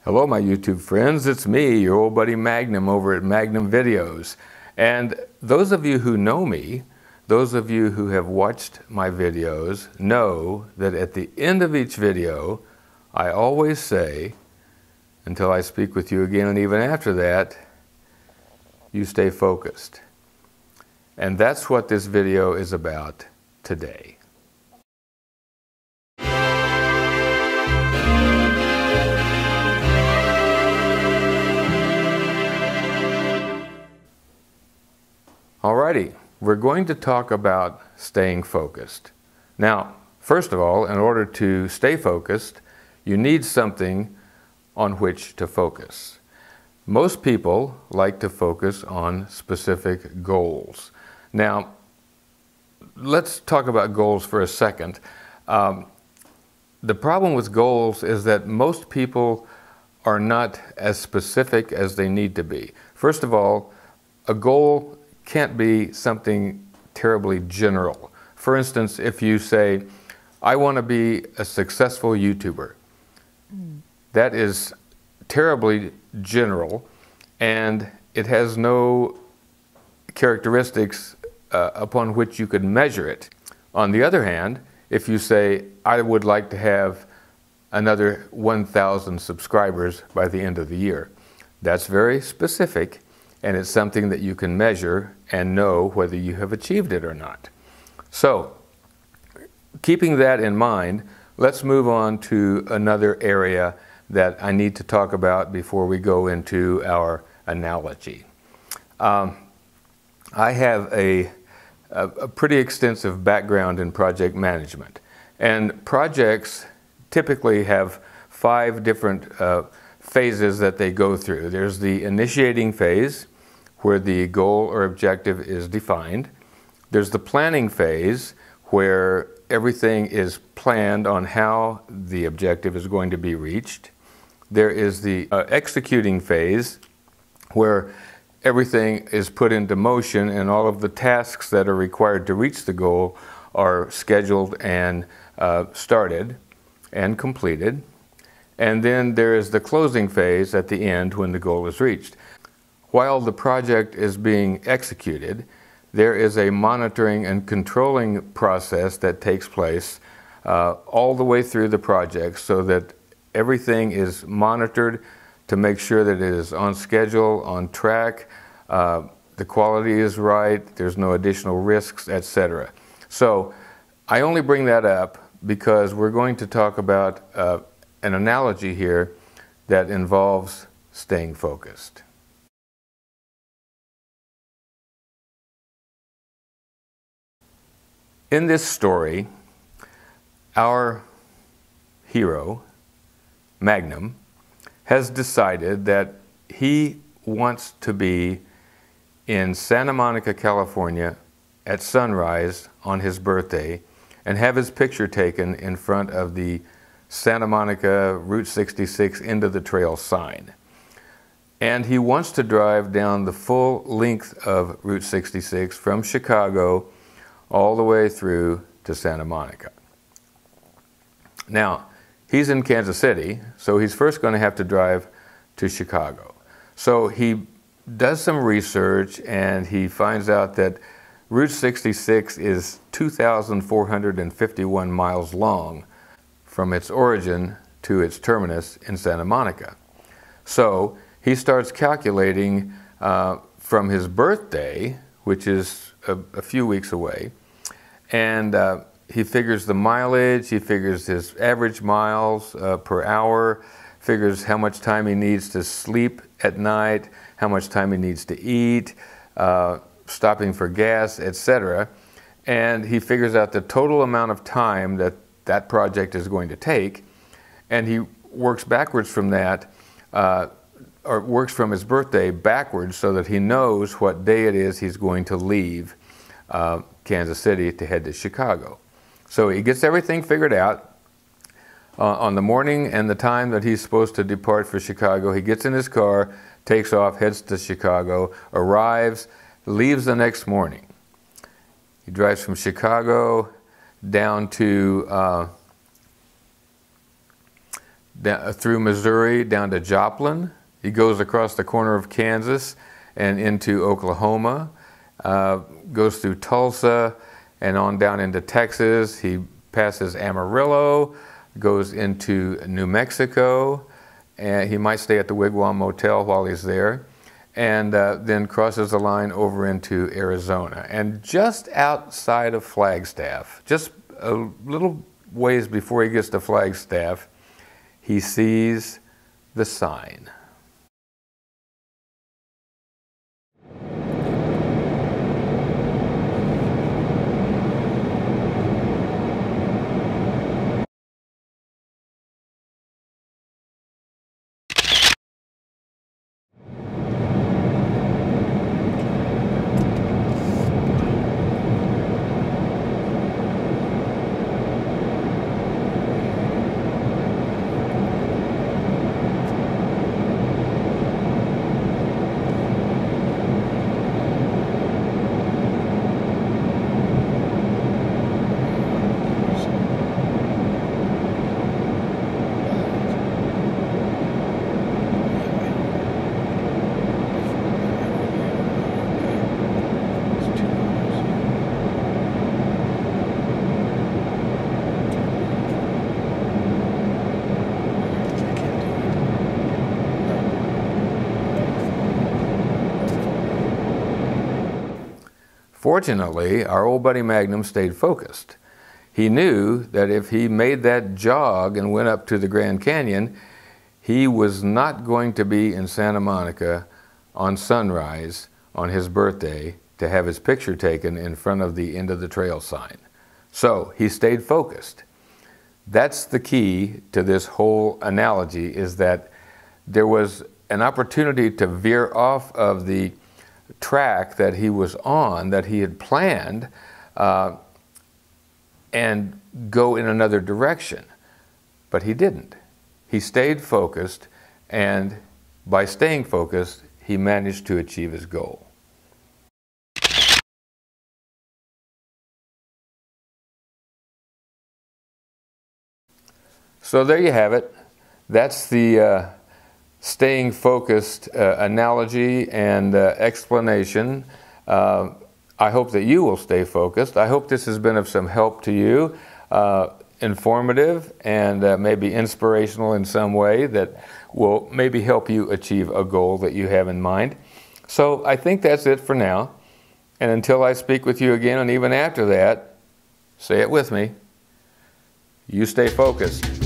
Hello my YouTube friends, it's me, your old buddy Magnum over at Magnum Videos. And those of you who know me, those of you who have watched my videos know that at the end of each video, I always say, until I speak with you again and even after that, you stay focused. And that's what this video is about today. Alrighty, we're going to talk about staying focused. Now, first of all, in order to stay focused, you need something on which to focus. Most people like to focus on specific goals. Now, let's talk about goals for a second. The problem with goals is that most people are not as specific as they need to be. First of all, a goal can't be something terribly general. For instance, if you say, I want to be a successful YouTuber, that is terribly general and it has no characteristics upon which you could measure it. On the other hand, if you say, I would like to have another 1,000 subscribers by the end of the year, that's very specific. And it's something that you can measure and know whether you have achieved it or not. So, keeping that in mind, let's move on to another area that I need to talk about before we go into our analogy. I have a pretty extensive background in project management. And projects typically have 5 different phases that they go through. There's the initiating phase, where the goal or objective is defined. There's the planning phase, where everything is planned on how the objective is going to be reached. There is the executing phase, where everything is put into motion and all of the tasks that are required to reach the goal are scheduled and started and completed. And then there is the closing phase at the end when the goal is reached. While the project is being executed, there is a monitoring and controlling process that takes place all the way through the project so that everything is monitored to make sure that it is on schedule, on track, the quality is right, there's no additional risks, etc. So I only bring that up because we're going to talk about an analogy here that involves staying focused. In this story, our hero, Magnum, has decided that he wants to be in Santa Monica, California at sunrise on his birthday and have his picture taken in front of the Santa Monica Route 66 end of the trail sign. And he wants to drive down the full length of Route 66 from Chicago all the way through to Santa Monica. Now, he's in Kansas City, so he's first going to have to drive to Chicago. So he does some research and he finds out that Route 66 is 2,451 miles long from its origin to its terminus in Santa Monica. So he starts calculating from his birthday, which is a few weeks away, and he figures the mileage, he figures his average miles per hour, figures how much time he needs to sleep at night, how much time he needs to eat, stopping for gas, etc. And he figures out the total amount of time that that project is going to take, and he works backwards from that, or works from his birthday backwards so that he knows what day it is he's going to leave Kansas City to head to Chicago. So he gets everything figured out. On the morning and the time that he's supposed to depart for Chicago, he gets in his car, takes off, heads to Chicago, arrives, leaves the next morning. He drives from Chicago down to through Missouri down to Joplin. He goes across the corner of Kansas and into Oklahoma, goes through Tulsa and on down into Texas. He passes Amarillo, goes into New Mexico, and he might stay at the Wigwam Motel while he's there, and then crosses the line over into Arizona. And just outside of Flagstaff, just a little ways before he gets to Flagstaff, he sees the sign. Fortunately, our old buddy Magnum stayed focused. He knew that if he made that jog and went up to the Grand Canyon, he was not going to be in Santa Monica on sunrise on his birthday to have his picture taken in front of the end of the trail sign. So he stayed focused. That's the key to this whole analogy, is that there was an opportunity to veer off of the track that he was on, that he had planned, and go in another direction. But he didn't. He stayed focused, and by staying focused, he managed to achieve his goal. So there you have it. That's the staying focused analogy and explanation. I hope that you will stay focused. I hope this has been of some help to you, informative and maybe inspirational in some way that will maybe help you achieve a goal that you have in mind. So I think that's it for now. And until I speak with you again, and even after that, say it with me, you stay focused.